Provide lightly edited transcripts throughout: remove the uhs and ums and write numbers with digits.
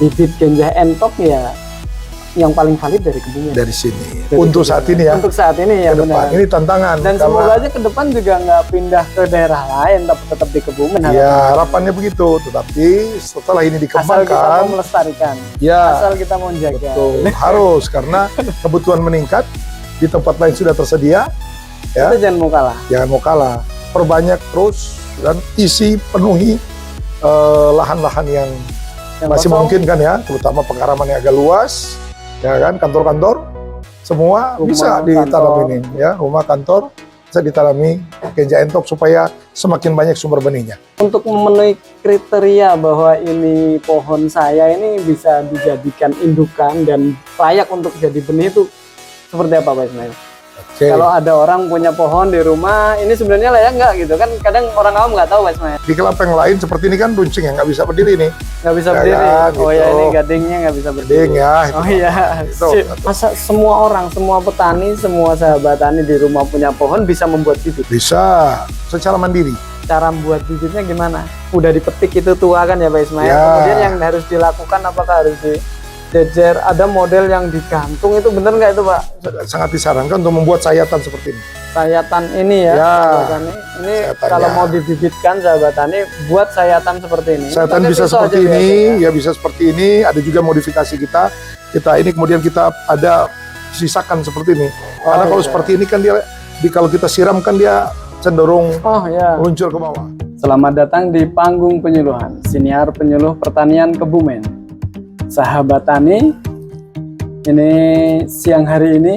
bibit Genja Entok ya yang paling valid dari Kebumen. Dari sini. Dari Untuk Kebumen. saat ini ya. Untuk saat ini ya Ke depan. benar. Ini tantangan. Dan semoga aja ke depan juga nggak pindah ke daerah lain, tapi tetap di Kebumen. Ya harapannya begitu. Tetapi setelah ini Asal kita dikembangkan, mau melestarikan, ya asal kita mau jaga. betul harus karena kebutuhan meningkat di tempat lain sudah tersedia. Ya, Kita jangan mau kalah. jangan mau kalah. Perbanyak terus dan isi penuhi lahan-lahan yang masih kosong. memungkinkan ya, terutama pengaraman yang agak luas, ya kan, kantor-kantor semua Rumah, bisa ditanam ini, ya, rumah kantor bisa ditanami Genja Entok supaya semakin banyak sumber benihnya. Untuk memenuhi kriteria bahwa ini pohon saya ini bisa dijadikan indukan dan layak untuk jadi benih itu seperti apa Pak Ismail? Oke. Kalau ada orang punya pohon di rumah, ini sebenarnya layak nggak gitu kan? Kadang orang awam nggak tahu Pak Ismail. Di kelapa yang lain seperti ini kan runcing yang nggak bisa berdiri nih, Nggak bisa Ya berdiri. kan, Oh gitu. ya ini gadingnya nggak bisa berdiri. ding ya. itu. Oh iya. Itu. Sip. Masa semua orang, semua petani, semua sahabat tani di rumah punya pohon bisa membuat bibit? Bisa secara mandiri. Cara membuat bibitnya gimana? Udah dipetik itu tua kan ya Pak Ismail? Ya. Kemudian yang harus dilakukan apakah harus dijejer? Ada model yang digantung itu bener nggak itu Pak? Sangat disarankan untuk membuat sayatan seperti ini. Sayatan ini ya, Ya. sahabat tani. Ini Sayatannya. kalau mau dibibitkan sahabat tani, buat sayatan seperti ini. Sayatan Pakai bisa pisau seperti aja ini, biasanya. ya bisa seperti ini. Ada juga modifikasi kita ini kemudian kita ada sisakan seperti ini. Karena kalau iya. seperti ini kan dia kalau kita siram kan dia cenderung Oh ya. meluncur ke bawah. Selamat datang di panggung penyuluhan, siniar penyuluh pertanian Kebumen. Sahabat tani, ini siang hari ini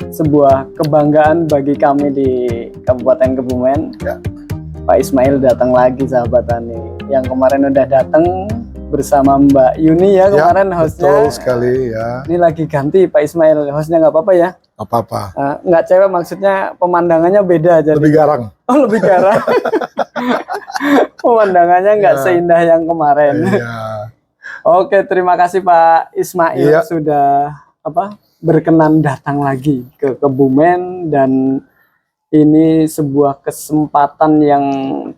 sebuah kebanggaan bagi kami di Kabupaten Kebumen. Ya. Pak Ismail datang lagi sahabat tani. Yang kemarin udah datang bersama Mbak Yuni ya kemarin hostnya. Betul sekali ya. Ini lagi ganti Pak Ismail, hostnya nggak apa-apa ya? Apa-apa. Nggak cewek maksudnya pemandangannya beda aja. Lebih garang. Oh lebih garang. Pemandangannya nggak Ya. seindah yang kemarin. Iya. Oke, terima kasih Pak Ismail Iya. sudah berkenan datang lagi ke Kebumen, dan ini sebuah kesempatan yang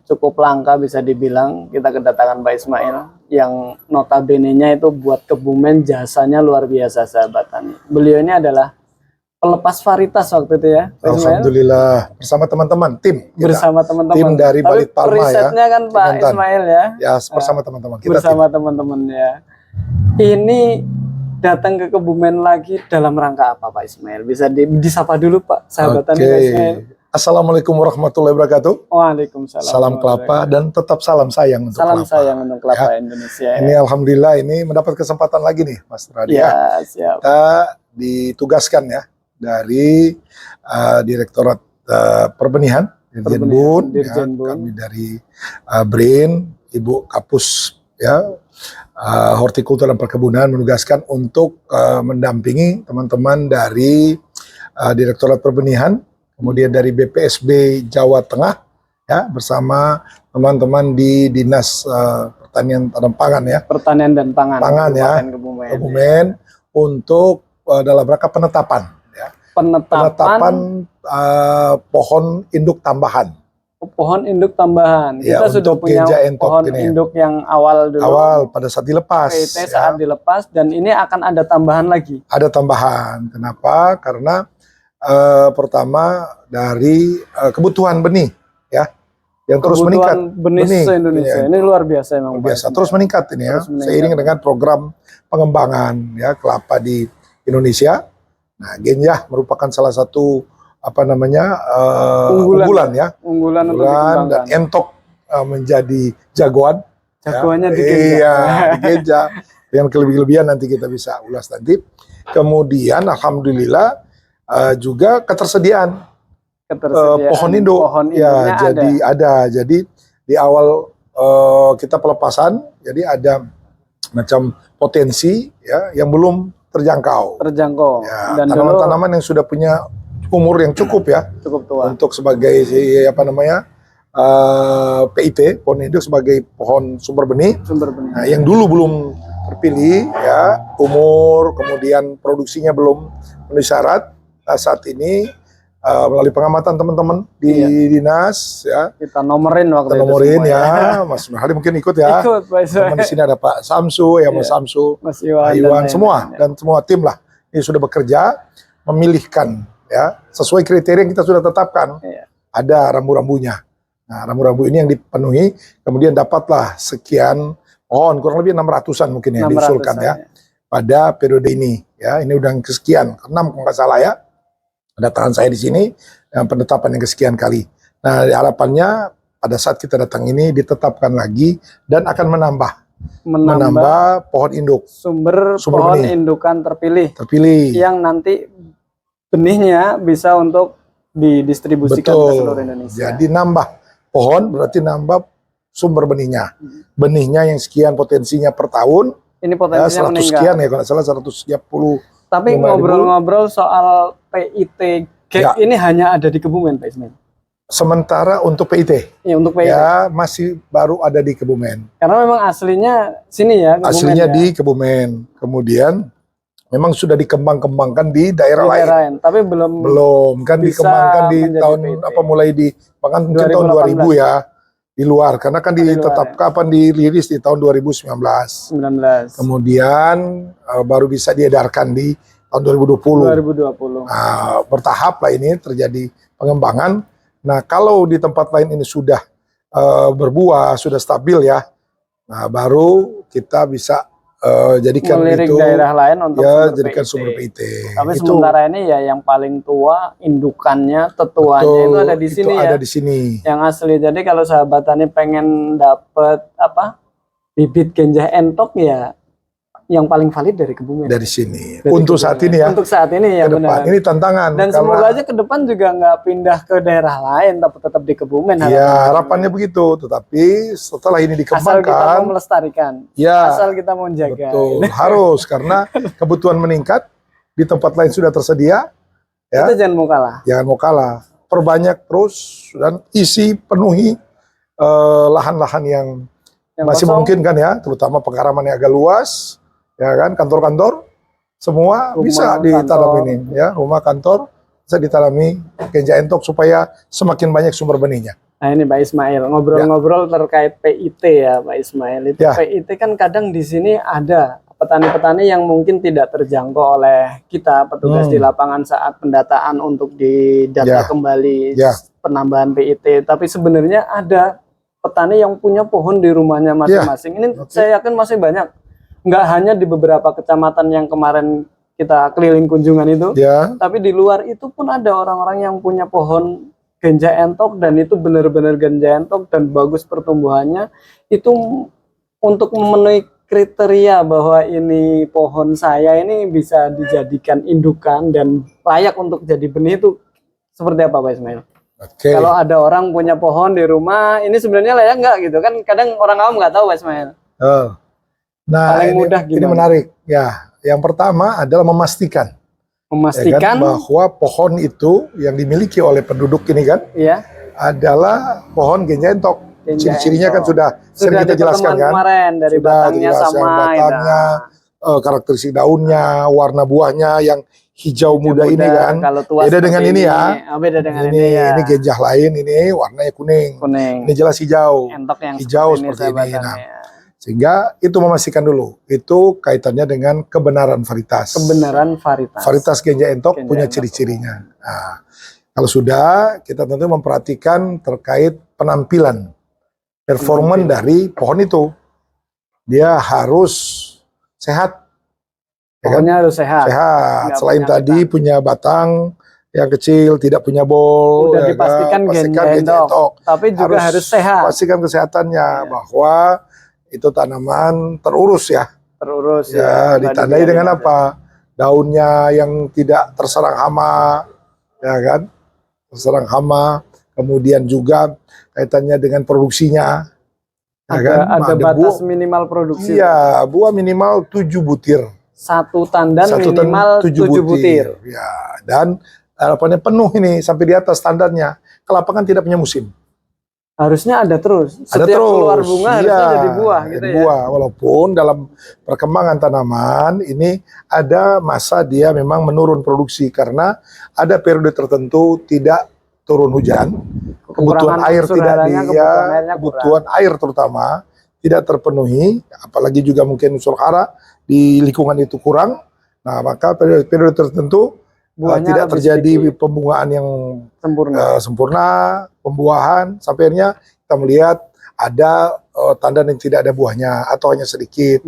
cukup langka bisa dibilang. Kita kedatangan Pak Ismail yang notabene-nya itu buat Kebumen jasanya luar biasa sahabat tani. Beliau ini adalah pelepas varietas waktu itu ya Pak Ismail? Alhamdulillah bersama teman-teman tim kita. Bersama teman-teman. Tim dari Tapi Balit Palma ya. risetnya kan Pak Kementan. Ismail ya. Ya bersama teman-teman kita. Bersama teman-teman ya. Ini datang ke Kebumen lagi dalam rangka apa Pak Ismail? Bisa disapa dulu Pak, sahabat tani Pak Ismail. Assalamualaitim warahmatullahi wabarakatuh. Waalaikumsalam. Salam kelapa dan tetap salam sayang untuk Salam kelapa. sayang untuk kelapa Ya. Indonesia. Ini alhamdulillah ini mendapat kesempatan lagi nih Mas Radia. Ya, siap. Kita ditugaskan ya dari Direktorat Perbenihan Dirjen Bun, ya, Dirjen Bun. kami dari BRIN, Ibu Kapus ya, Hortikultur dan Perkebunan menugaskan untuk mendampingi teman-teman dari Direktorat Perbenihan, kemudian dari BPSB Jawa Tengah ya, bersama teman-teman di Dinas Pertanian dan Pangan ya, Pertanian dan Pangan. Pangan ya, Kabupaten Kebumen. Kebumen, untuk dalam rangka penetapan ya. Penetapan pohon induk tambahan. Pohon induk tambahan. Ya, Kita sudah untuk punya Genja Entok pohon ini. induk yang awal dulu. Awal pada saat dilepas. PIT ya. saat dilepas, dan ini akan ada tambahan lagi. Ada tambahan. Kenapa? Karena pertama dari kebutuhan benih ya, yang terus meningkat. Benih se-Indonesia. Iya. Ini luar biasa memang. Luar biasa. Pak. Terus meningkat ini ya, Terus meningkat. seiring dengan program pengembangan ya kelapa di Indonesia. Nah, Genja merupakan salah satu unggulan ya, Unggulan untuk dan dikembangkan. Entok menjadi jagoan. Jagoannya ya. di Genja. Iya, di Genja. Dengan kelebihan nanti kita bisa ulas nanti. Kemudian alhamdulillah juga ketersediaan pohon induk. Pohon Ya, induknya jadi ada. Jadi di awal kita pelepasan, jadi ada macam potensi ya yang belum terjangkau. terjangkau. Ya, Dan dulu tanaman-tanaman yang sudah punya umur yang cukup ya cukup tua. untuk sebagai PIT, pohon induk sebagai pohon sumber benih. Sumber benih. Nah, yang dulu belum terpilih ya, umur kemudian produksinya belum memenuhi syarat. Nah, saat ini melalui pengamatan teman-teman di dinas ya. Kita nomorin waktu Kita itu nomorin semua ya, Mas Nurhali mungkin ikut ya. Ikut, Pak Ismail. Teman di sini ada Pak Samsu ya, Mas Samsu, Mas Pak Iwan, Iwan, dan semua lain-lain. dan semua tim lah. Ini sudah bekerja memilihkan ya sesuai kriteria yang kita sudah tetapkan. Iya. Ada rambu-rambunya. Nah, rambu-rambu ini yang dipenuhi, kemudian dapatlah sekian pohon, kurang lebih 600-an mungkin ya 600-an, diusulkan ya pada periode ini. Ya, ini udah yang kesekian, 6 kalau nggak salah ya. Ada tangan saya di sini yang penetapan yang kesekian kali. Nah, harapannya pada saat kita datang ini ditetapkan lagi dan akan menambah pohon induk sumber pohon benih indukan terpilih yang nanti benihnya bisa untuk didistribusikan ke seluruh Indonesia. Jadi nambah pohon berarti nambah sumber benihnya. Benihnya yang sekian potensinya per tahun. Ini ya, 100 potensinya meninggal. sekian ya kalau nggak salah 130. Tapi ngobrol-ngobrol soal PIT ini hanya ada di Kebumen, Pak Ismail. Sementara untuk PIT, ya untuk PIT ya masih baru ada di Kebumen. Karena memang aslinya sini ya. Kebumen aslinya ya. di Kebumen. Kemudian memang sudah dikembang-kembangkan di daerah lain. Tapi belum kan dikembangkan di tahun PIT. Mulai dikembangkan mungkin tahun 2000 ya. Di luar karena kan ditetapkan kapan dirilis di tahun 2019. Kemudian baru bisa diedarkan di tahun 2020. Nah, bertahap lah ini terjadi pengembangan. Nah, kalau di tempat lain ini sudah berbuah, sudah stabil ya. Nah, baru kita bisa jadikan melirik itu daerah lain untuk ya jadikan sumber PIT. Tapi sementara ini ya yang paling tua indukannya, tetuanya itu ada di sini ya. Ada di sini. Yang asli. Jadi kalau sahabat tani pengen dapat bibit ganja entok ya yang paling valid dari Kebumen. Dari sini. Untuk saat ini ya. Untuk saat ini ya benar. Ini tantangan. Dan semoga aja ke depan juga nggak pindah ke daerah lain, tapi tetap di Kebumen. Iya, harapannya begitu. Tetapi setelah ini dikembangkan, asal kita mau melestarikan, asal kita mau menjaga. Betul, harus karena kebutuhan meningkat di tempat lain sudah tersedia. Ya, itu jangan mau kalah. Jangan mau kalah. Perbanyak terus dan penuhi lahan-lahan yang masih kosong. Memungkinkan ya, terutama pengaraman yang agak luas. Ya kan, kantor-kantor semua rumah, bisa ditanam ini ya, rumah kantor bisa ditanami ganja entok supaya semakin banyak sumber benihnya. Nah ini Pak Ismail ngobrol-ngobrol terkait PIT ya Pak Ismail. Itu PIT kan kadang di sini ada petani-petani yang mungkin tidak terjangkau oleh kita petugas di lapangan saat pendataan untuk didata kembali penambahan PIT. Tapi sebenarnya ada petani yang punya pohon di rumahnya masing-masing. Ini saya yakin masih banyak. Nggak hanya di beberapa kecamatan yang kemarin kita keliling kunjungan itu, tapi di luar itu pun ada orang-orang yang punya pohon ganja entok dan itu benar-benar ganja entok dan bagus pertumbuhannya. Itu untuk memenuhi kriteria bahwa ini pohon saya ini bisa dijadikan indukan dan layak untuk jadi benih itu seperti apa Pak Ismail? Kalau ada orang punya pohon di rumah, ini sebenarnya layak nggak gitu kan? Kadang orang awam nggak tahu Pak Ismail. Nah, paling mudah ini menarik ya. Yang pertama adalah memastikan ya kan, bahwa pohon itu yang dimiliki oleh penduduk ini kan adalah pohon ganja entok. Ciri-cirinya kan sudah sering kita jelaskan kan. Kemarin dari batangnya sama karakteristik daunnya, warna buahnya yang hijau muda ini kan. Beda dengan ini ya. Beda dengan ini ya. Ini ganja lain, ini warnanya kuning. Ini jelas hijau. Entok yang hijau seperti ini. Nah, sehingga itu memastikan dulu. Itu kaitannya dengan kebenaran varietas. Varietas ganja entok punya ciri-cirinya. Nah, kalau sudah, kita tentu memperhatikan terkait penampilan, performan dari pohon itu. Dia harus sehat. Pohonnya harus sehat. Selain tadi punya batang yang kecil, tidak punya bol. Udah dipastikan ganja entok. Tapi juga harus sehat. Pastikan kesehatannya bahwa itu tanaman terurus ya. Ditandai dengan apa? Daunnya yang tidak terserang hama, ya kan? Terserang hama. Kemudian juga kaitannya dengan produksinya. Ada batas minimal produksi. Iya, buah minimal 7 butir. Satu tandan minimal 7 butir. Ya, dan harapannya penuh ini sampai di atas standarnya. Kelapa kan tidak punya musim. Harusnya ada terus. Ada Setiap terus. keluar bunga harusnya jadi buah gitu jadi ya. buah. Walaupun dalam perkembangan tanaman ini ada masa dia memang menurun produksi karena ada periode tertentu tidak turun hujan, kebutuhan Kekurangan air unsur tidak haranya, kebutuhan airnya kebutuhan air terutama tidak terpenuhi, apalagi juga mungkin unsur hara di lingkungan itu kurang. Nah, maka periode tertentu Buahnya tidak lebih terjadi sedikit. pembungaan yang Sempurna. sempurna, pembuahan, sampai akhirnya kita melihat ada tandan yang tidak ada buahnya atau hanya sedikit.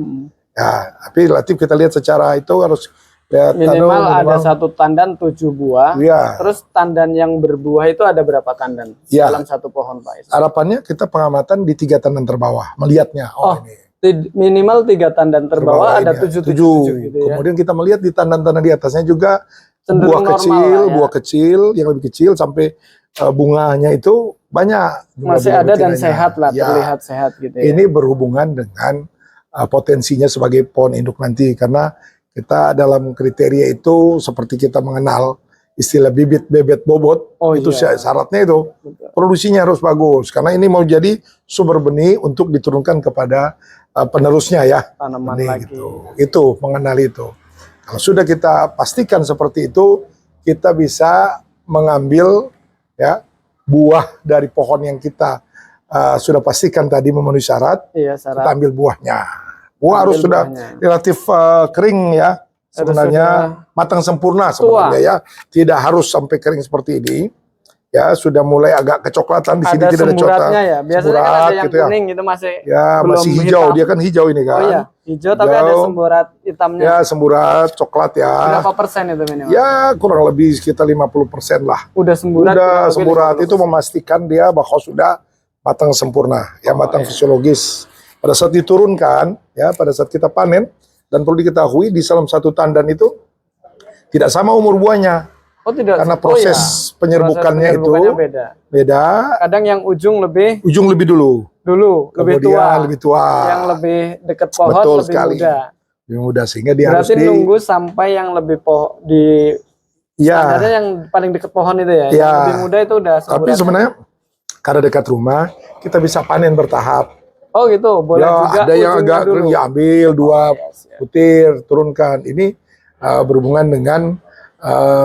Ya, tapi relatif kita lihat secara itu harus lihat Minimal ada satu tandan 7 buah. Ya. Terus tandan yang berbuah itu ada berapa tandan Ya. dalam satu pohon, Pak? Harapannya kita pengamatan di 3 tandan terbawah, melihatnya. Ini Minimal 3 tandan terbawah ada ini 7 gitu ya. Kemudian kita melihat di tandan-tandan di atasnya juga Cenderung buah normal kecil, lah ya. buah kecil yang lebih kecil sampai bunganya itu banyak. Masih ada dan sehat lah, Ya. terlihat sehat gitu ya. Ini berhubungan dengan potensinya sebagai pohon induk nanti, karena kita dalam kriteria itu seperti kita mengenal istilah bibit bebet bobot. Itu syaratnya itu. Betul. Produksinya harus bagus karena ini mau jadi sumber benih untuk diturunkan kepada penerusnya ya. Tanaman Benih, lagi. gitu. Itu mengenal itu. Kalau sudah kita pastikan seperti itu, kita bisa mengambil ya buah dari pohon yang kita sudah pastikan tadi memenuhi syarat. Iya, syarat. Kita ambil buahnya. Buah harus sudah relatif kering ya. Sebenarnya matang sempurna sebenarnya ya. Tidak harus sampai kering seperti ini. Ya, sudah mulai agak kecoklatan di sini ada tidak ada coklat. ya. Biasanya kan ada yang gitu kuning gitu masih. Ya, belum masih hijau. hitam. Dia kan hijau ini kan. Oh iya, hijau tapi ada semburat hitamnya. Ya, semburat coklat ya. Berapa persen itu minimal? Ya, kurang lebih sekitar 50% lah. Udah semburat. Udah semburat itu memastikan dia bahwa sudah matang sempurna, ya matang fisiologis. Pada saat diturunkan, ya pada saat kita panen, dan perlu diketahui di dalam satu tandan itu tidak sama umur buahnya. Oh tidak. Karena proses penyerbukannya itu beda. Kadang yang ujung lebih dulu. Kemudian lebih tua. Yang lebih dekat pohon Betul lebih sekali. muda. Lebih muda sehingga dia berarti harus nunggu sampai yang lebih di standarnya yang paling dekat pohon itu ya. Yang lebih muda itu udah semburat. Tapi sebenarnya karena dekat rumah kita bisa panen bertahap. Oh gitu, boleh ya, juga. Ada yang agak ya ambil 2 butir, turunkan. Ini berhubungan dengan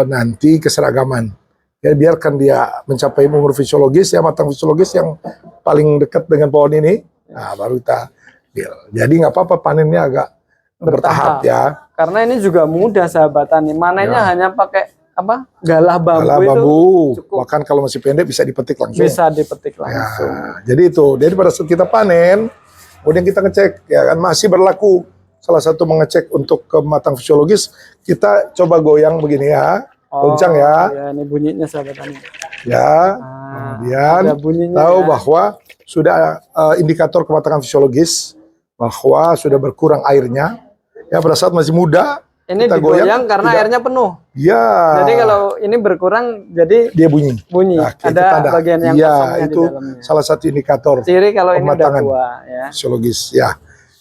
nanti keseragaman. Ya, biarkan dia mencapai umur fisiologis ya, matang fisiologis yang paling dekat dengan pohon ini. Nah, baru kita ambil. Jadi nggak apa-apa panennya agak bertahap ya. Karena ini juga mudah sahabat tani. Manennya hanya pakai apa? Galah bambu. Galah bambu. Itu cukup. Bahkan kalau masih pendek bisa dipetik langsung. Bisa dipetik langsung. Ya, jadi itu. Jadi pada saat kita panen, kemudian kita ngecek ya kan masih berlaku. Salah satu mengecek untuk kematang fisiologis, kita coba goyang begini ya, goncang ya. Ya, ini bunyinya sahabat tani. Ya, kemudian tahu bahwa sudah indikator kematangan fisiologis, bahwa sudah berkurang airnya. Ya pada saat masih muda, ini kita digoyang karena airnya penuh. Ya. Jadi kalau ini berkurang, jadi dia bunyi. Nah, ada bagian yang kosongnya itu di dalamnya. Salah satu indikator. Ciri kalau ini udah tua, ya. Fisiologis, ya.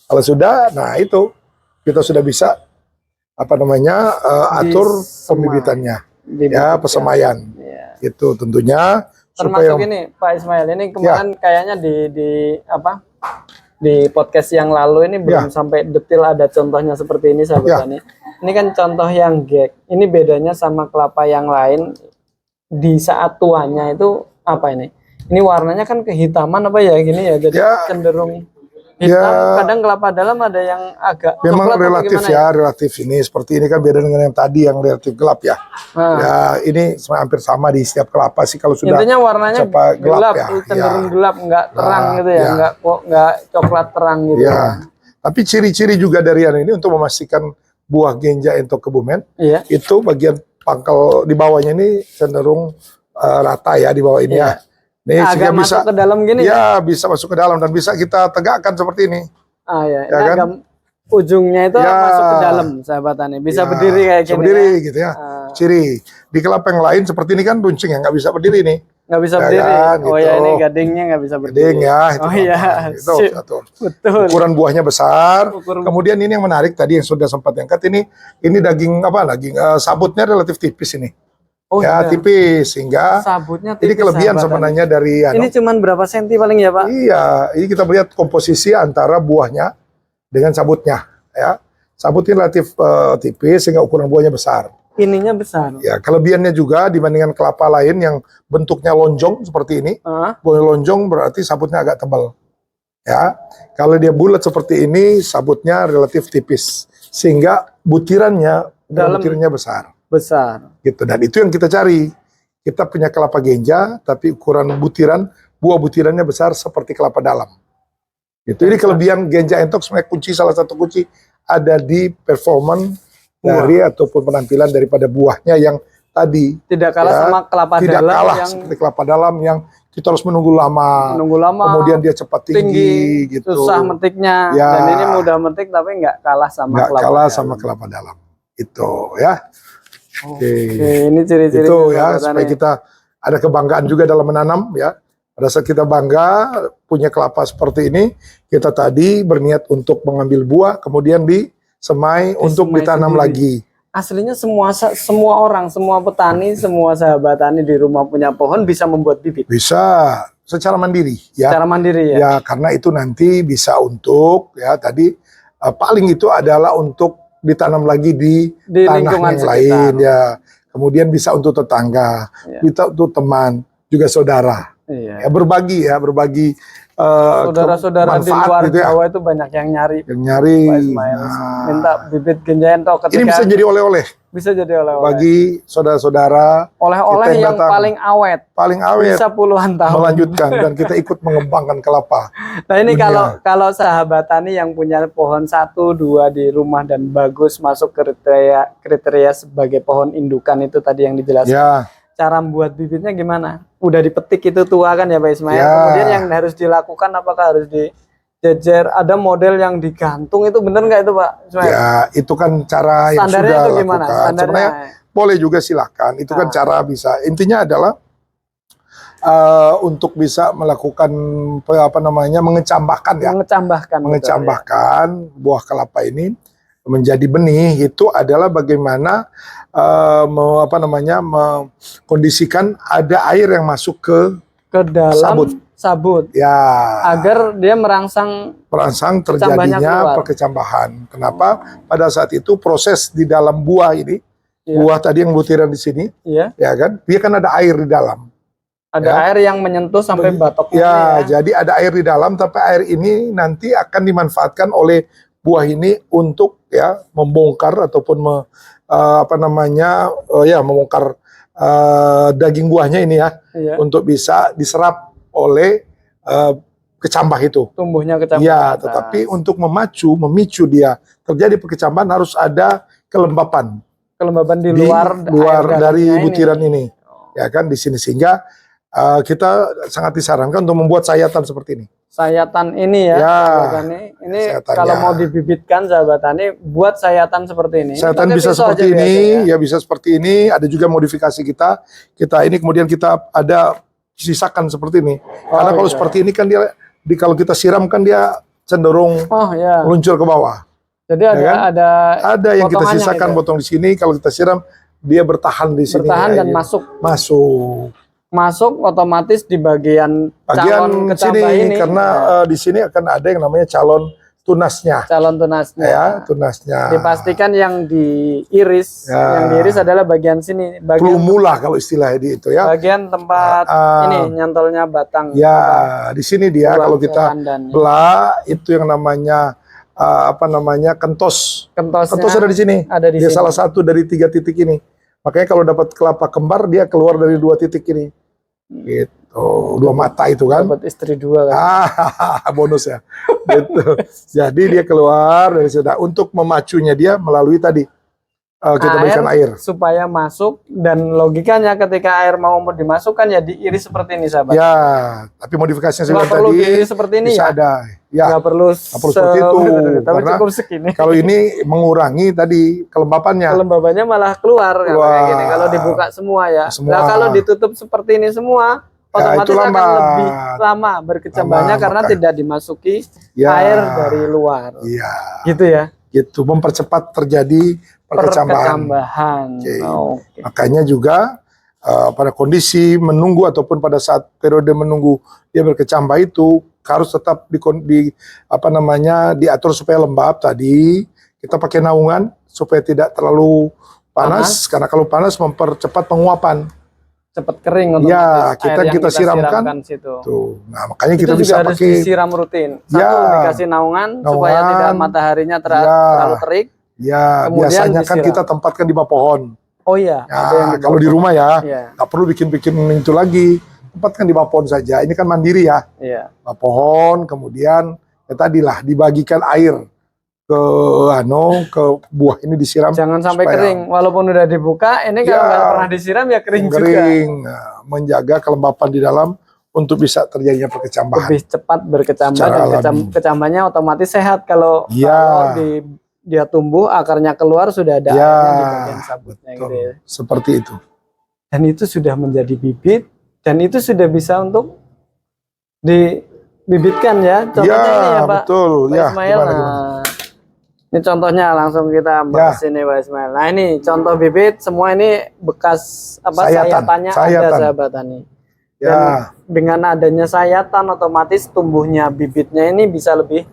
Kalau sudah, nah itu kita sudah bisa atur pembibitannya, ya pesemaian. Ya. Itu tentunya. Termasuk ini Pak Ismail, ini kemarin kayaknya di podcast yang lalu ini belum sampai detail ada contohnya seperti ini sahabat tani. Ini kan contoh yang gek. Ini bedanya sama kelapa yang lain di saat tuanya itu apa ini? Ini warnanya kan kehitaman apa ya gini ya, jadi cenderung hitam. Kadang kelapa dalam ada yang agak memang relatif relatif ini seperti ini kan beda dengan yang tadi yang relatif gelap ya. Ya ini hampir sama di setiap kelapa sih kalau sudah. Intinya warnanya gelap ya, cenderung gelap, nggak terang gitu ya, nggak coklat terang gitu. Ya. Tapi ciri-ciri juga dari ini untuk memastikan buah genja entok kebumen itu bagian pangkal di bawahnya ini cenderung rata ya di bawah ini ya. Nih, agak masuk ke dalam gini ya, bisa masuk ke dalam dan bisa kita tegakkan seperti ini. Ya kan? Agak ujungnya itu masuk ke dalam sahabat tani, bisa berdiri kayak gini. Berdiri gitu ya. Ciri di kelapa yang lain seperti ini kan runcing ya, nggak bisa berdiri nih. Nggak bisa berdiri. Kan, oh ya, ini gadingnya nggak bisa berdiri. Gading ya. Itu itu satu. Betul. Ukuran buahnya besar. Kemudian ini yang menarik tadi yang sudah sempat diangkat ini daging daging sabutnya relatif tipis ini. Oh ya iya. tipis, sehingga Sabutnya ini tipis, kelebihan sahabat tani. sebenarnya dari Ini cuman berapa senti paling ya Pak? iya, ini kita melihat komposisi antara buahnya dengan sabutnya, ya. Sabutnya relatif tipis sehingga ukuran buahnya besar. Ininya besar. Ya, kelebihannya juga dibandingkan kelapa lain yang bentuknya lonjong seperti ini, buah lonjong berarti sabutnya agak tebal. Ya, kalau dia bulat seperti ini, sabutnya relatif tipis, sehingga butirannya besar. Besar. Gitu. Dan itu yang kita cari. Kita punya kelapa genja, tapi ukuran butiran, buah butirannya besar seperti kelapa dalam. Gitu. Ini kelebihan genja entok sebenarnya salah satu kunci ada di performan dari ataupun penampilan daripada buahnya yang tadi. Tidak kalah sama kelapa tidak dalam kalah yang seperti kelapa dalam yang kita harus menunggu lama, kemudian dia cepat tinggi gitu. Susah metiknya. Ya. Dan ini mudah metik tapi nggak kalah sama kelapa dalam. Itu ya. Oke. Ini ciri-ciri itu ya supaya kita ada kebanggaan juga dalam menanam ya. Pada saat kita bangga punya kelapa seperti ini, kita tadi berniat untuk mengambil buah, kemudian disemai untuk ditanam sendiri. lagi. Aslinya semua orang, semua petani, semua sahabat tani di rumah punya pohon bisa membuat bibit. Bisa secara mandiri ya. Secara mandiri ya. Ya, karena itu nanti bisa untuk ya tadi paling itu adalah untuk ditanam lagi di tanah yang sekitar. lain ya. Kemudian bisa untuk tetangga, bisa untuk teman, juga saudara. Iya. Ya, berbagi saudara-saudara di luar gitu ya. Jawa itu banyak yang nyari. Pak Ismail. Nah, Minta bibit genja entok. ini bisa jadi oleh-oleh Bisa jadi oleh-oleh. bagi saudara-saudara. Oleh-oleh kita yang datang. paling awet. Bisa puluhan tahun. Melanjutkan dan kita ikut mengembangkan kelapa. Nah ini kalau sahabat tani yang punya pohon 1, 2 di rumah dan bagus masuk kriteria sebagai pohon indukan itu tadi yang dijelaskan. Ya. Cara membuat bibitnya gimana? Udah dipetik itu tua kan ya Pak Ismail. Ya. Kemudian yang harus dilakukan apakah harus dijejer? Ada model yang digantung itu bener nggak itu Pak Ismail? Ya itu kan cara yang Standarnya sudah itu gimana? lakukan. Sebenarnya boleh juga silakan. Itu kan cara bisa. Intinya adalah untuk bisa melakukan mengecambahkan ya. Mengecambahkan buah kelapa ini menjadi benih itu adalah bagaimana mengkondisikan ada air yang masuk ke dalam sabut ya, agar dia merangsang terjadinya perkecambahan. Kenapa? Pada saat itu proses di dalam buah ini, buah tadi yang butiran di sini, ya kan, dia kan ada air di dalam. Ada air yang menyentuh sampai batoknya. Jadi ada air di dalam, tapi air ini nanti akan dimanfaatkan oleh buah ini untuk ya membongkar ataupun membongkar daging buahnya ini ya, untuk bisa diserap oleh kecambah itu. Tumbuhnya kecambah. Ya, tetapi untuk memicu dia terjadi perkecambahan harus ada kelembapan. Kelembapan di luar dari butiran ini. Ya kan di sini, sehingga kita sangat disarankan untuk membuat sayatan seperti ini. Sayatan ini ya, ini kalau mau dibibitkan sahabat tani, buat sayatan seperti ini. Sayatan bisa seperti ini, ya bisa seperti ini. Ada juga modifikasi kita ini kemudian kita ada sisakan seperti ini. Karena kalau seperti ini kan dia kalau kita siram kan dia cenderung meluncur ke bawah. Jadi ada yang kita sisakan potong di sini. Kalau kita siram dia bertahan di sini. Bertahan dan masuk otomatis di bagian calon kecambah ini karena di sini akan ada yang namanya calon tunasnya. Ya, tunasnya. Dipastikan yang diiris, yang diiris adalah bagian sini, bagian plumula kalau istilahnya itu ya. Bagian tempat ini nyantolnya batang. Ya, di sini dia kalau kita belah itu yang namanya kentos. Kentos ada di sini. Dia salah satu dari 3 titik ini. Makanya kalau dapat kelapa kembar dia keluar dari 2 titik ini. Gitu, 2 mata itu kan. Dapat istri 2 kan. Bonus ya. Gitu. Jadi dia keluar dari situ. Untuk memacunya dia melalui tadi kita berikan air supaya masuk, dan logikanya ketika air mau dimasukkan ya diiris seperti ini sahabat. Ya, tapi modifikasinya seperti tadi diiris seperti ini bisa ada. Ya, nggak perlu seperti itu. Tapi cukup segini. Kalau ini mengurangi tadi kelembapannya. Kelembabannya malah keluar. Kayak gini. Kalau dibuka semua ya. Nah kalau ditutup seperti ini semua, otomatis akan lebih lama berkecambahnya karena tidak dimasuki air dari luar. Iya. Gitu ya. Gitu, mempercepat terjadi perkecambahan. Okay. Makanya juga pada kondisi menunggu ataupun pada saat periode menunggu dia berkecambah itu harus tetap diatur supaya lembab tadi. Kita pakai naungan supaya tidak terlalu panas, karena kalau panas mempercepat penguapan. Cepat kering untuk Ya, kita siramkan. Situ. Tuh. Nah, makanya itu kita bisa harus pakai disiram rutin. Satu Ya. dikasih naungan supaya tidak mataharinya terlalu terik. Ya, Kemudian biasanya kan disiram. kita tempatkan di bawah pohon. Oh iya, ada yang Ya, kalau di rumah ya, Iya. nggak perlu bikin-bikin itu lagi. Tempatkan di bawah pohon saja. Ini kan mandiri ya. Iya. Bawah pohon, kemudian ya tadilah dibagikan air ke buah ini disiram. Jangan sampai supaya kering. Walaupun udah dibuka, ini kalau Ya. nggak pernah disiram ya kering juga. Nah, menjaga kelembapan di dalam untuk bisa terjadinya perkecambahan. Lebih cepat berkecambah Secara dan alami. kecambahnya otomatis sehat kalau Ya. dia tumbuh, akarnya keluar sudah ada Ya, airnya di bagian sabutnya betul. gitu ya. Seperti itu. Dan itu sudah menjadi bibit dan itu sudah bisa untuk dibibitkan ya. Contohnya Ya, ini ya Pak, betul. Pak Ya, Ismail. gimana? Nah, ini contohnya langsung kita bahas ini Pak Ismail. Nah ini contoh bibit, semua ini bekas sayatannya ada sahabat tani. Dan Ya, dengan adanya sayatan otomatis tumbuhnya bibitnya ini bisa lebih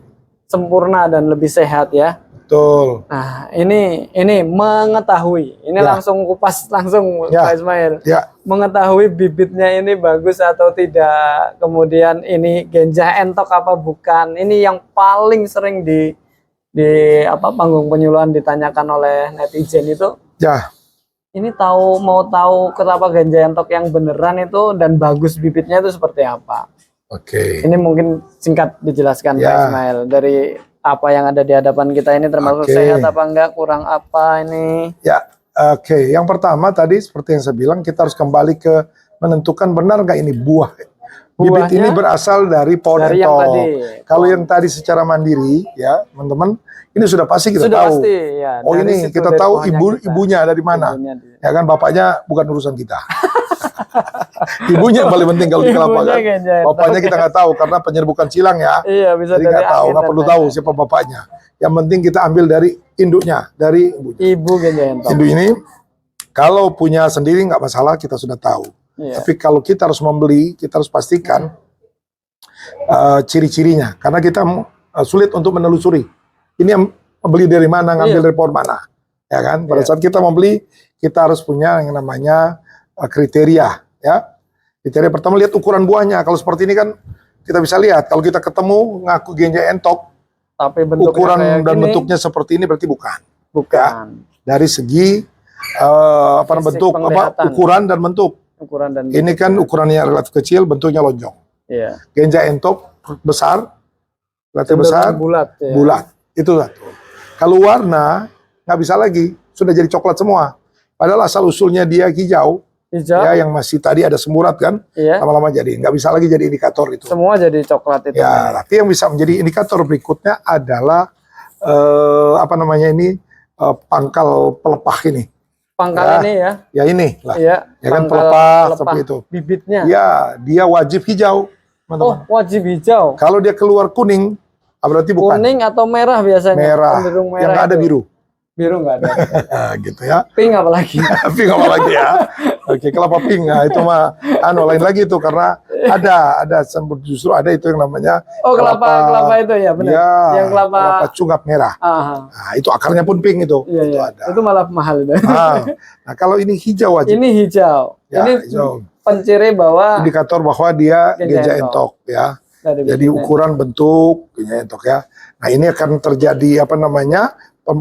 sempurna dan lebih sehat ya. betul. Nah, ini mengetahui. Ini Ya. langsung kupas langsung Ya. Pak Ismail. Ya, Mengetahui bibitnya ini bagus atau tidak. Kemudian ini genjah entok apa bukan. Ini yang paling sering di panggung penyuluhan ditanyakan oleh netizen itu. ya. Ini mau tahu kenapa ganja entok yang beneran itu dan bagus bibitnya itu seperti apa. Oke. Ini mungkin singkat dijelaskan Pak Ya. Ismail dari apa yang ada di hadapan kita ini termasuk Oke. sehat apa enggak, kurang apa ini. Ya, oke. Yang pertama tadi seperti yang saya bilang, kita harus kembali ke menentukan benar nggak ini buah. Bibit Buahnya ini berasal dari pohon dari yang entok. tadi. Kalau yang tadi secara mandiri, ya teman-teman, ini sudah pasti kita Sudah tahu. pasti ya. Oh dari ini situ, kita dari tahu pohonnya kita. ibunya dari mana. Ibunya Ya kan bapaknya bukan urusan kita. Ibunya yang paling penting kalau di kelapa Ibunya kan. ganja entok. Bapaknya kita nggak tahu karena penyerbukan silang ya. Iya, bisa Jadi dari nggak tahu, angin nggak dan perlu tahu lain-lain. siapa bapaknya. Yang penting kita ambil dari induknya, dari ibunya. Ibu ganja entok. Induk ini kalau punya sendiri nggak masalah, kita sudah tahu. Iya. Tapi kalau kita harus membeli, kita harus pastikan ciri-cirinya. Karena kita sulit untuk menelusuri. Ini yang beli dari mana, ngambil Iya. dari pohon mana. Ya kan? Pada Iya. saat kita membeli, kita harus punya yang namanya kriteria. Ya. Kriteria pertama, lihat ukuran buahnya. Kalau seperti ini kan kita bisa lihat. Kalau kita ketemu ngaku genja entok, Tapi bentuknya ukuran kayak dan gini, bentuknya seperti ini berarti bukan. bukan. Dari segi Fisik bentuk, penglihatan. ukuran dan bentuk. Ukuran dan Ini kan ukurannya relatif kecil, bentuknya lonjong. iya. Genja entok besar, relatif Cenderung besar, bulat ya. bulat. Itu satu. Kalau warna nggak bisa lagi, sudah jadi coklat semua. Padahal asal usulnya dia hijau, Hijau. ya yang masih tadi ada semurat kan, Iya. lama-lama jadi nggak bisa lagi jadi indikator itu. Semua jadi coklat itu. Ya, tapi yang bisa menjadi indikator berikutnya adalah pangkal pelepah ini. Pangkal Ya. ini ya. Ya ini lah. Iya. Ya kan pangkal pelepah seperti itu. Bibitnya. Ya, dia wajib hijau, Oh, teman-teman. wajib hijau. Kalau dia keluar kuning, berarti bukan. Kuning atau merah biasanya? Merah. Cenderung merah. Yang nggak ada itu. biru. Biru nggak ada. Gitu ya. Pink apalagi. Pink apa lagi ya? Oke, kelapa pink. Nah, itu mah lain lagi itu karena ada justru ada itu yang namanya Oh, kelapa itu ya, benar. ya, Yang kelapa. cungap merah. Aha. Nah, itu akarnya pun pink itu. Iya, Itu iya. ada. Itu malah mahal itu. Nah, kalau ini hijau aja. Ini hijau. Ya, ini hijau. penciri bahwa Indikator bahwa dia Genja genja entok. entok ya. dari Jadi bibitnya. ukuran bentuk genja entok ya. Nah, ini akan terjadi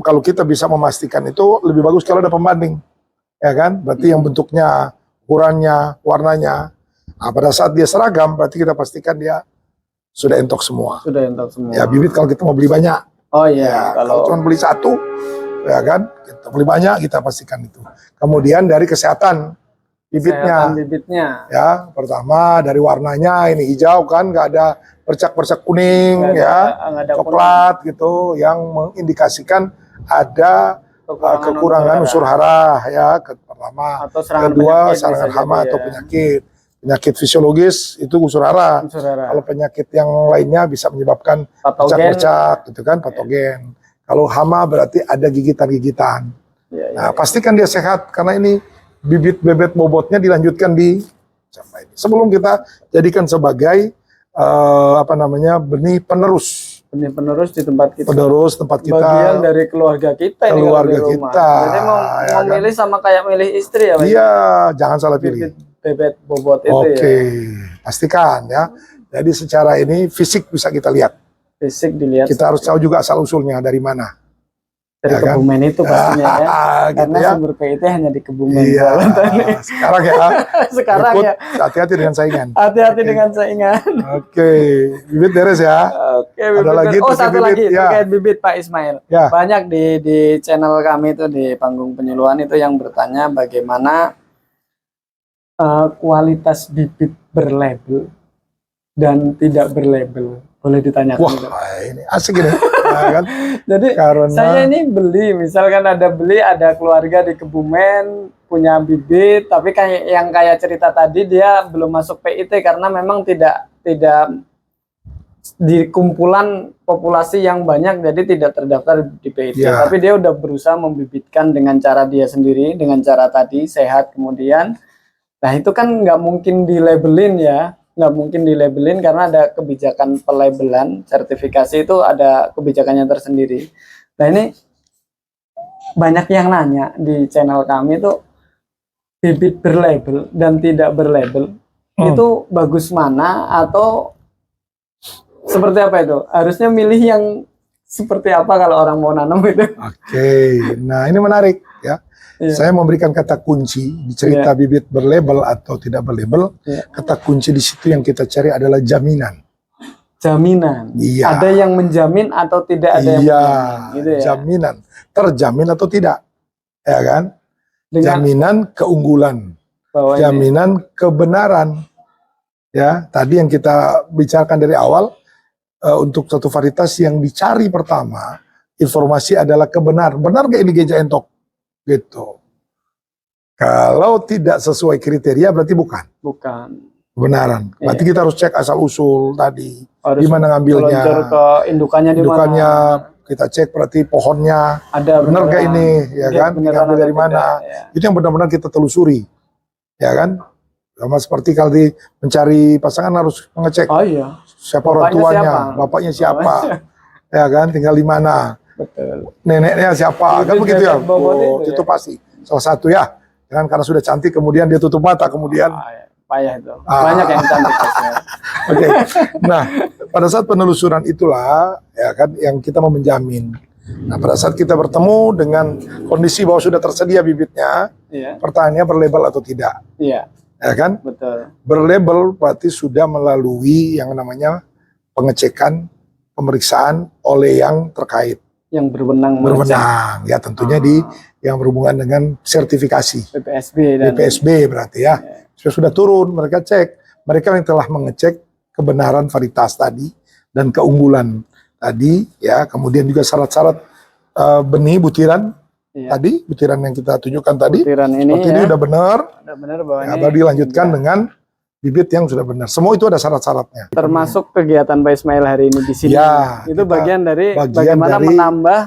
kalau kita bisa memastikan itu lebih bagus kalau ada pembanding. Ya kan? Berarti yang bentuknya, ukurannya, warnanya. Nah, pada saat dia seragam berarti kita pastikan dia sudah entok semua. Sudah entok semua. Ya, bibit kalau kita mau beli banyak. Oh Ya, iya, kalau cuma beli satu, ya kan? Kita beli banyak, kita pastikan itu. Kemudian dari kesehatan bibitnya. kesehatan bibitnya. Ya, pertama dari warnanya ini hijau kan, nggak ada percak-percak kuning Nggak ya, nggak ada coklat gitu, yang mengindikasikan ada kekurangan unsur hara ya. Pertama, atau serangan kedua penyakit serangan bisa hama jadi atau ya. penyakit fisiologis itu unsur hara. Unsur hara. Kalau penyakit yang lainnya bisa menyebabkan Patogen. percak-percak gitu kan, patogen. Kalau hama berarti ada gigitan-gigitan. Iya, iya. Nah, pastikan dia sehat karena ini bibit bebet bobotnya dilanjutkan di sampah ini. Sebelum kita jadikan sebagai benih penerus. Benih penerus di tempat kita. Penerus tempat kita. Bagian dari keluarga kita. Keluarga ini rumah. kita. Jadi mau milih sama kayak milih istri ya Pak? Iya, jangan salah pilih. Bebet bobot itu ya. Oke, pastikan ya. Jadi secara ini fisik bisa kita lihat. Fisik dilihat. Kita harus tahu juga asal usulnya dari mana. Dari Ya kan? Kebumen itu pastinya ya. Gitu Karena ya. sumber PIT hanya di Kebumen. Iya. Sekarang ya. Sekarang Ikut, ya. hati-hati dengan saingan. Hati-hati dengan saingan. Oke, bibit beres ya. Oke, bibit. Ada lagi Oh, terkait satu bibit, lagi ya. terkait bibit Pak Ismail. Ya. Banyak di channel kami itu di Panggung Penyuluhan itu yang bertanya bagaimana kualitas bibit berlabel dan tidak berlabel. Boleh ditanyakan Wah, itu? ini asik ini. Nah, kan? Jadi Karena saya ini beli, misalkan ada keluarga di Kebumen punya bibit, tapi kayak cerita tadi dia belum masuk PIT karena memang tidak di kumpulan populasi yang banyak, jadi tidak terdaftar di PIT. Ya. Tapi dia udah berusaha membibitkan dengan cara dia sendiri, dengan cara tadi sehat kemudian. Nah itu kan nggak mungkin dilabelin ya, nggak mungkin dilabelin karena ada kebijakan pelabelan, sertifikasi itu ada kebijakannya tersendiri. Nah ini banyak yang nanya di channel kami itu bibit berlabel dan tidak berlabel itu bagus mana atau seperti apa itu? Harusnya milih yang seperti apa kalau orang mau nanam itu? Oke, nah ini menarik ya. Iya. Saya memberikan kata kunci di cerita bibit berlabel atau tidak berlabel. Iya. Kata kunci di situ yang kita cari adalah jaminan. Jaminan. Iya. Ada yang menjamin atau tidak ada yang menjamin, gitu ya. Jaminan. Terjamin atau tidak. Ya kan? Dengan Jaminan keunggulan. bahwa ini Jaminan kebenaran. Ya, tadi yang kita bicarakan dari awal untuk satu varietas yang dicari pertama, informasi adalah kebenaran. Benar gak ini Gajah Entok? Gitu. Kalau tidak sesuai kriteria berarti bukan bukan. kebenaran. Berarti kita harus cek asal usul tadi. Harus Di mana ngambilnya? meluncur ke indukannya di Indukannya mana? kita cek berarti pohonnya Ada benar gak ini, ya Dia kan? beneran Diambil atau dari tidak, mana? ya. Itu yang benar-benar kita telusuri, ya kan? Sama seperti kalau mencari pasangan harus mengecek Oh iya. siapa orang Bapaknya tuanya, siapa? bapaknya siapa, Bapaknya. ya kan? Tinggal di mana, Betul. neneknya siapa, kan Itu begitu ya? bebek bobot itu Itu ya. pasti salah satu ya. Jangan karena sudah cantik kemudian dia tutup mata kemudian. Ya. Payah itu. Banyak yang cantik. Oke. Nah, pada saat penelusuran itulah ya kan yang kita mau menjamin. Nah, pada saat kita bertemu dengan kondisi bahwa sudah tersedia bibitnya, Iya. pertanyaannya berlabel atau tidak, Iya. ya kan? Betul. Berlabel berarti sudah melalui yang namanya pengecekan, pemeriksaan oleh yang terkait, Yang berwenang mengecek berwenang, ya tentunya di yang berhubungan dengan sertifikasi. BPSB dan BPSB berarti ya. Sudah turun, mereka cek. Mereka yang telah mengecek kebenaran varietas tadi dan keunggulan tadi, ya. Kemudian juga syarat-syarat benih butiran Iya. tadi, butiran yang kita tunjukkan tadi. butiran ini Seperti ya. ini udah benar, Udah benar bahwa ya, ini baru dilanjutkan dengan bibit yang sudah benar. Semua itu ada syarat-syaratnya. termasuk kegiatan Pak Ismail hari ini di sini. Ya, itu kita bagian dari bagian bagaimana dari menambah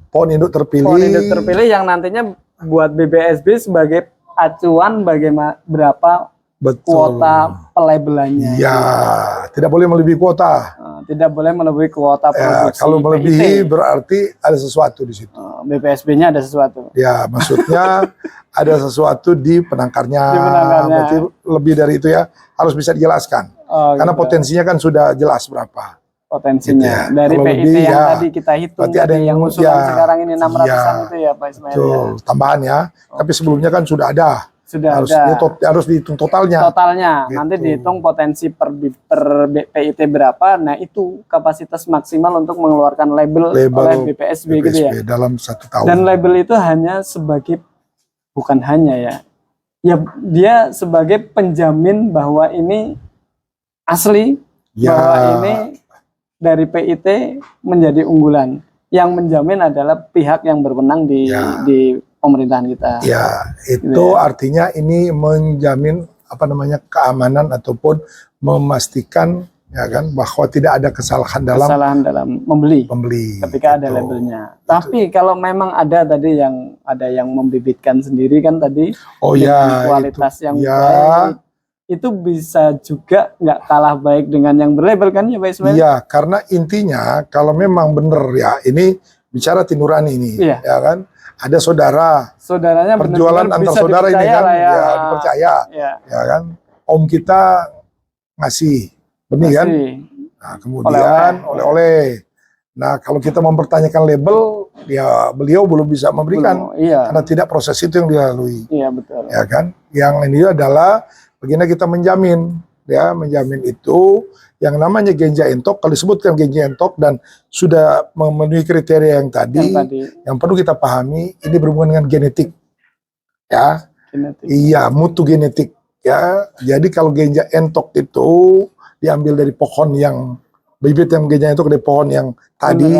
Pohon induk terpilih. pohon induk terpilih yang nantinya buat BPSB sebagai acuan bagaimana berapa Betul. kuota pelabelannya. Ya, tidak boleh melebihi kuota. Tidak boleh melebihi kuota Ya, produksi. kalau melebihi PIT. berarti ada sesuatu di situ. BPSB-nya ada sesuatu. Ya, maksudnya ada sesuatu di penangkarnya. Di penangkarnya. Berarti lebih dari itu ya, harus bisa dijelaskan. Karena Gitu. potensinya kan sudah jelas berapa. Potensinya Gitu ya. dari Kalau PIT lebih, yang ya, tadi kita hitung berarti ada tadi, yang usulan ya, sekarang ini 600-an ya. itu ya Pak Ismail. Betul, Ya. tambahan ya. Tapi sebelumnya kan sudah ada. Sudah Harus, ada. harus dihitung totalnya. Totalnya Gitu. nanti dihitung potensi per PIT berapa. Nah itu kapasitas maksimal untuk mengeluarkan label oleh BPSB, gitu ya. dalam 1 tahun. Dan label itu hanya sebagai, bukan hanya ya, ya dia sebagai penjamin bahwa ini asli, Ya. bahwa ini dari PIT menjadi unggulan. Yang menjamin adalah pihak yang berwenang di Ya. di pemerintahan kita. Ya, itu Gitu ya. artinya ini menjamin keamanan ataupun memastikan ya kan, bahwa tidak ada kesalahan dalam membeli pembeli. ketika ada gitu. labelnya. Tapi kalau memang ada tadi yang membibitkan sendiri kan tadi Oh dengan ya, kualitas itu. yang Ya. baik, itu bisa juga nggak kalah baik dengan yang berlabel kan ya Pak Ismail? Iya, karena intinya kalau memang benar ya, ini bicara tinurani ini, Iya. ya kan, ada Saudaranya perjualan benar-benar antar bisa saudara ini dipercaya kan, lah ya. ya dipercaya, Ya. ya kan, om kita ngasih benih kan, Masih. nah kemudian oleh-oleh. Nah kalau kita mempertanyakan label, ya beliau belum bisa memberikan, Belum, iya. karena tidak proses itu yang dilalui, Iya betul. ya kan. Yang ini adalah bagaimana kita menjamin, ya menjamin itu yang namanya Genja Entok. Kalau disebutkan Genja Entok dan sudah memenuhi kriteria yang tadi, yang perlu kita pahami ini berhubungan dengan genetik, ya. Genetik. Iya, mutu genetik, ya. Jadi kalau Genja Entok itu diambil dari pohon yang bibit yang Genja Entok dari pohon yang tadi,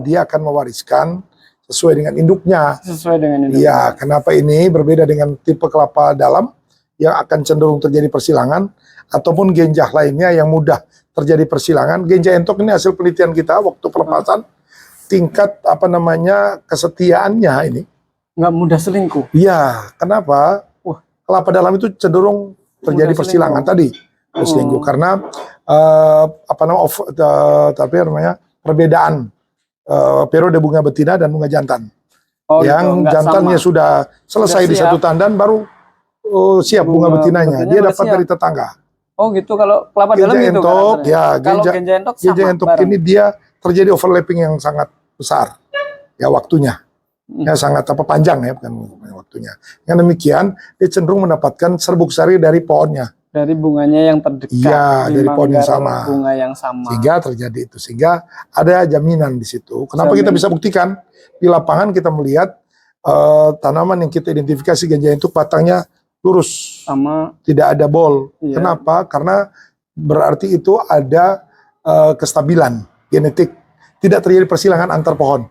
dia akan mewariskan sesuai dengan induknya. Sesuai dengan induknya. Iya, kenapa ini berbeda dengan tipe kelapa dalam yang akan cenderung terjadi persilangan ataupun genjah lainnya yang mudah terjadi persilangan. Genjah Entok ini hasil penelitian kita waktu pelepasan, tingkat kesetiaannya ini nggak mudah selingkuh. Iya, kenapa? Kelapa dalam itu cenderung terjadi persilangan tadi, selingkuh karena perbedaan periode bunga betina dan bunga jantan. Yang gitu, jantannya sudah selesai di satu tandan baru siap bunga betinanya. Dia dapat dari tetangga. Oh gitu, kalau kelapa dalam gitu Entok, ya, Genja Entok ini dia terjadi overlapping yang sangat besar. Ya waktunya. Ya sangat panjang ya, bukan waktunya. Yang demikian dia cenderung mendapatkan serbuk sari dari pohonnya. Dari bunganya yang terdekat. Iya, dari pohon yang sama. Bunga yang sama. Sehingga terjadi itu. Sehingga ada jaminan di situ. Kenapa kita bisa buktikan? Di lapangan kita melihat tanaman yang kita identifikasi Genja Entok batangnya lurus. Sama. Tidak ada bol. Iya. Kenapa? Karena berarti itu ada kestabilan genetik. Tidak terjadi persilangan antar pohon.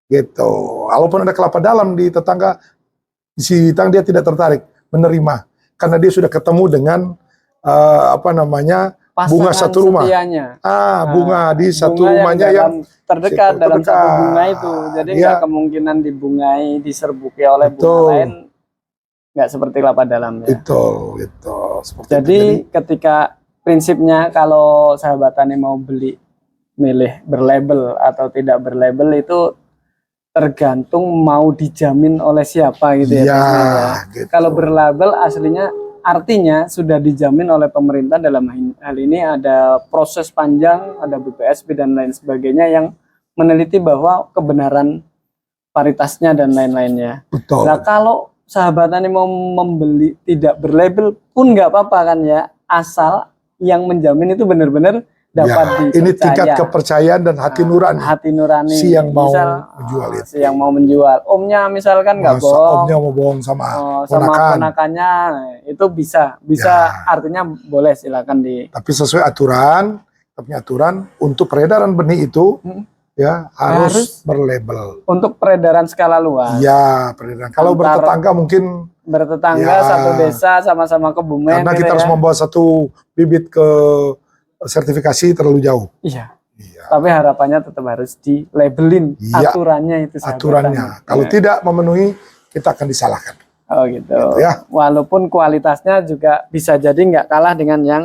Gitu. Walaupun ada kelapa dalam di tetangga, si tang dia tidak tertarik menerima karena dia sudah ketemu dengan bunga satu rumah. Bunga di satu rumahnya yang terdekat dalam satu bunga itu. Jadi nggak kemungkinan dibungai, diserbuki oleh bunga lain, nggak seperti kelapa dalam ya. Itu. Jadi ketika prinsipnya kalau sahabat tani mau milih berlabel atau tidak berlabel itu tergantung mau dijamin oleh siapa gitu ya. Gitu. Kalau berlabel artinya sudah dijamin oleh pemerintah, dalam hal ini ada proses panjang, ada BPSP dan lain sebagainya yang meneliti bahwa kebenaran paritasnya dan lain-lainnya. Betul. Nah kalau sahabat tani mau membeli tidak berlabel pun nggak apa-apa kan ya, asal yang menjamin itu benar-benar dapat ini tingkat kepercayaan dan hati nurani si yang mau menjual itu. Si yang mau menjual, omnya misalkan nggak bohong, omnya mau bohong sama ponakannya, itu bisa artinya boleh silakan tapi sesuai aturan untuk peredaran benih itu ya harus berlabel. Untuk peredaran skala luas. Ya, peredaran. Kalau bertetangga mungkin satu desa sama-sama Kebumen. Karena kita harus membawa satu bibit ke sertifikasi terlalu jauh. Iya. Tapi harapannya tetap harus dilabelin aturannya itu. Aturannya. Kalau tidak memenuhi, kita akan disalahkan. Oh gitu. Ya. Walaupun kualitasnya juga bisa jadi nggak kalah dengan yang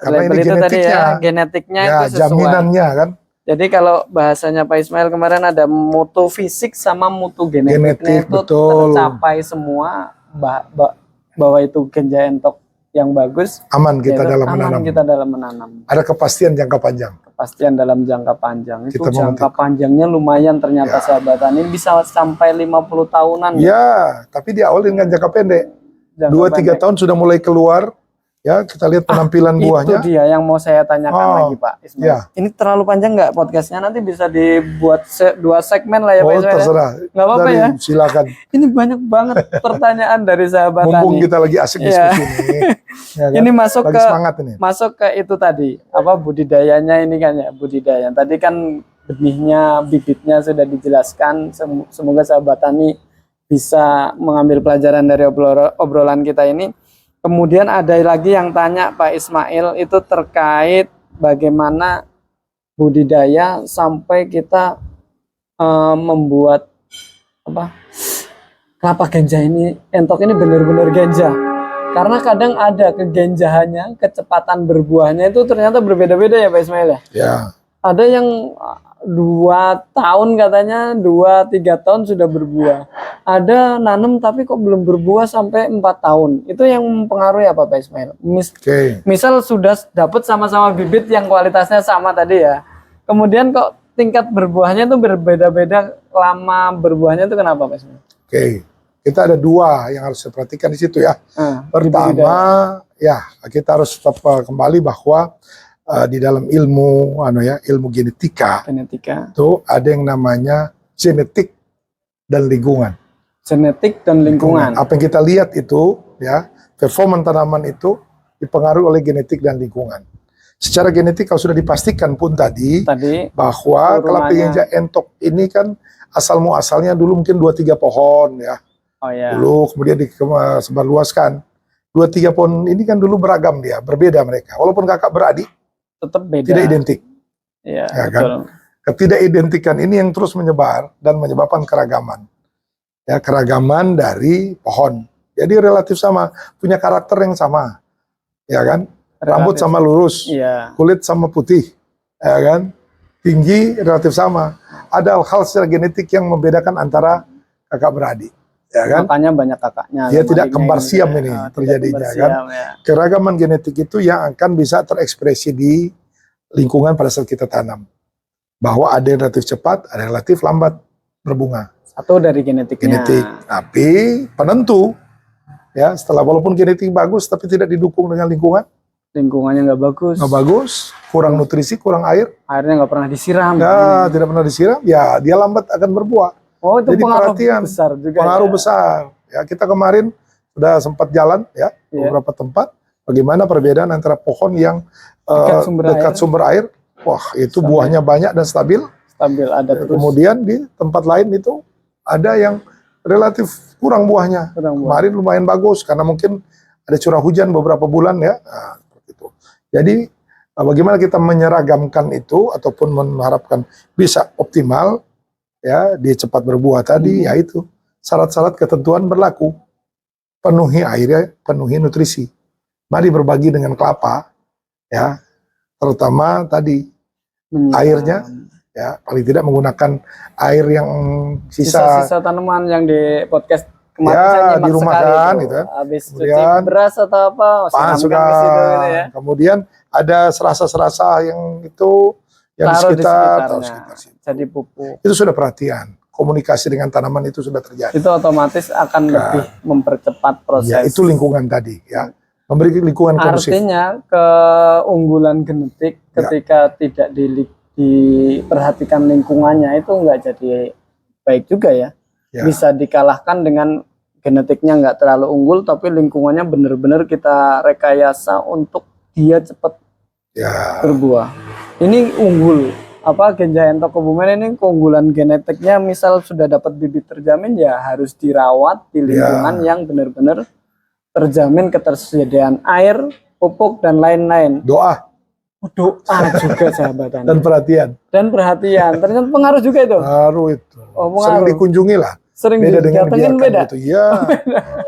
karena ini genetiknya. Genetiknya itu sesuai. Jaminannya kan. Jadi kalau bahasanya Pak Ismail kemarin ada mutu fisik sama mutu genetiknya itu tercapai semua bahwa itu Genja Entok yang bagus, aman kita dalam menanam. Ada kepastian jangka panjang. Kepastian dalam jangka panjang. Itu jangka panjangnya lumayan ternyata sahabat tani, bisa sampai 50 tahunan. Ya, tapi diawali dengan jangka pendek. 2-3 tahun sudah mulai keluar. Ya, kita lihat penampilan buahnya. Itu dia yang mau saya tanyakan lagi Pak Ismail. Ini terlalu panjang nggak podcastnya? Nanti bisa dibuat 2 segmen lah ya Pak Ismail. Terserah. Nggak apa-apa ya? Silakan. Ini banyak banget pertanyaan dari sahabat tani. Mumpung kita lagi asik diskusi ini. Ya kan? Ini masuk ke itu tadi, budidayanya ini kan ya, budidaya. Tadi kan benihnya, bibitnya sudah dijelaskan. Semoga sahabat tani bisa mengambil pelajaran dari obrolan kita ini. Kemudian ada lagi yang tanya Pak Ismail itu terkait bagaimana budidaya sampai kita membuat apa kelapa ganja ini, entok ini benar-benar ganja. Karena kadang ada kegenjahannya, kecepatan berbuahnya itu ternyata berbeda-beda ya Pak Ismail ya. Ya. Ada yang 2 tahun katanya, 2-3 tahun sudah berbuah. Ada nanam tapi kok belum berbuah sampai 4 tahun. Itu yang mempengaruhi apa Pak Ismail? Oke. Misal sudah dapat sama-sama bibit yang kualitasnya sama tadi ya. Kemudian kok tingkat berbuahnya itu berbeda-beda, lama berbuahnya itu kenapa Pak Ismail? Oke. Kita ada 2 yang harus diperhatikan di situ ya. Pertama, ya kita harus tetap kembali bahwa di dalam ilmu ilmu genetika itu ada yang namanya genetik dan lingkungan. Genetik dan lingkungan. Apa yang kita lihat itu ya, performa tanaman itu dipengaruhi oleh genetik dan lingkungan. Secara genetik kalau sudah dipastikan pun tadi bahwa kelapa ganja entok ini kan asal muasalnya dulu mungkin 2-3 pohon ya. Oh, ya. Dulu kemudian disebarluaskan. 2-3 pohon ini kan dulu beragam dia, berbeda mereka. Walaupun kakak beradik, tetap beda. tidak identik. Ya, Ya betul. kan? Ketidakidentikan ini yang terus menyebar dan menyebabkan keragaman. Ya, keragaman dari pohon. Jadi relatif sama, punya karakter yang sama. Ya kan? Rambut sama lurus, kulit sama putih. Ya kan? Tinggi relatif sama. Ada hal secara genetik yang membedakan antara kakak beradik. Ya kan? Makanya banyak kakaknya. Dia tidak kembar siam ini terjadinya kan. Ya. Keragaman genetik itu yang akan bisa terekspresi di lingkungan pada saat kita tanam. Bahwa ada yang relatif cepat, ada yang relatif lambat berbunga. Satu dari genetiknya. Genetik. Tapi penentu ya, setelah walaupun genetik bagus tapi tidak didukung dengan lingkungan, lingkungannya nggak bagus. Nggak bagus, kurang nutrisi, kurang air. Airnya nggak pernah disiram. Ya, tidak pernah disiram, ya dia lambat akan berbuah. Oh, itu jadi pengaruh perhatian, besar juga. Pengaruh besar. Ya, kita kemarin sudah sempat jalan ya beberapa tempat. Bagaimana perbedaan antara pohon yang dekat sumber air, wah itu buahnya banyak dan stabil. Stabil ada terus. Kemudian di tempat lain itu ada yang relatif kurang buahnya. Kemarin lumayan bagus karena mungkin ada curah hujan beberapa bulan ya. Nah, seperti itu. Jadi bagaimana kita menyeragamkan itu ataupun mengharapkan bisa optimal ya, dia cepat berbuah tadi, yaitu syarat-syarat ketentuan berlaku. Penuhi airnya, penuhi nutrisi. Mari berbagi dengan kelapa, ya, terutama tadi airnya, ya, paling tidak menggunakan air yang sisa tanaman yang di podcast kemarin ya, saya di rumah kan, gitu. Habis cuci beras atau apa, sudah, gitu ya. Kemudian ada serasa-serasa yang itu yang taruh di sekitar situ. Jadi pupuk. Itu sudah perhatian. Komunikasi dengan tanaman itu sudah terjadi. Itu otomatis akan lebih mempercepat proses. Ya, itu lingkungan tadi ya. Memberi lingkungan kondusif. Artinya keunggulan genetik ketika tidak diperhatikan lingkungannya itu nggak jadi baik juga ya. Bisa dikalahkan dengan genetiknya nggak terlalu unggul tapi lingkungannya benar-benar kita rekayasa untuk dia cepat berbuah. Ini unggul. Ganja entok kebumen ini keunggulan genetiknya, misal sudah dapat bibit terjamin ya harus dirawat di lingkungan yang benar-benar terjamin ketersediaan air, pupuk dan lain-lain. Doa juga sahabat Anda. Dan perhatian. Ternyata pengaruh juga itu. Pengaruh itu. Sering dikunjungi lah. Sering beda dengan beda. Gitu. Ya,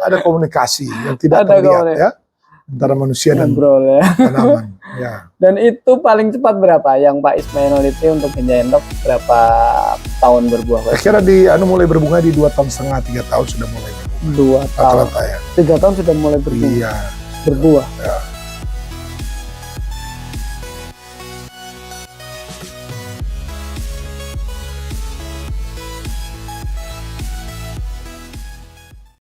ada komunikasi yang tidak terlihat ya antara manusia dan tanaman. Ya. Dan itu paling cepat berapa yang Pak Ismail neliti untuk ganja entok berapa tahun berbuah? Kira mulai berbunga di 2,5 tahun, 3 tahun sudah mulai berbuah. 2 tahun. 3 tahun sudah mulai berbuah. Iya. Berbuah. Ya.